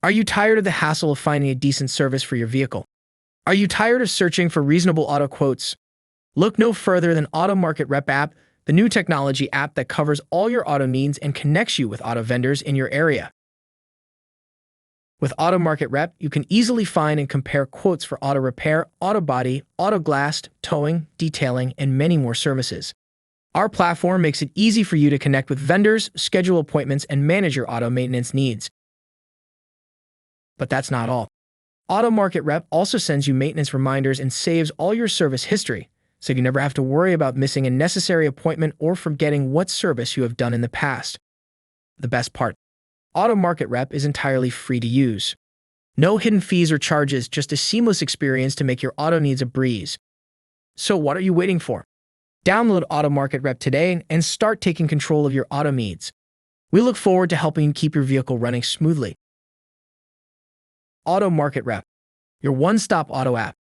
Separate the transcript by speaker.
Speaker 1: Are you tired of the hassle of finding a decent service for your vehicle? Are you tired of searching for reasonable auto quotes? Look no further than Auto Market Rep app, the new technology app that covers all your auto needs and connects you with auto vendors in your area. With Auto Market Rep, you can easily find and compare quotes for auto repair, auto body, auto glass, towing, detailing, and many more services. Our platform makes it easy for you to connect with vendors, schedule appointments, and manage your auto maintenance needs. But that's not all. Auto Market Rep also sends you maintenance reminders and saves all your service history, so you never have to worry about missing a necessary appointment or forgetting what service you have done in the past. The best part: Auto Market Rep is entirely free to use. No hidden fees or charges, just a seamless experience to make your auto needs a breeze. So what are you waiting for? Download Auto Market Rep today and start taking control of your auto needs. We look forward to helping you keep your vehicle running smoothly. Auto Market Rep, your one-stop auto app.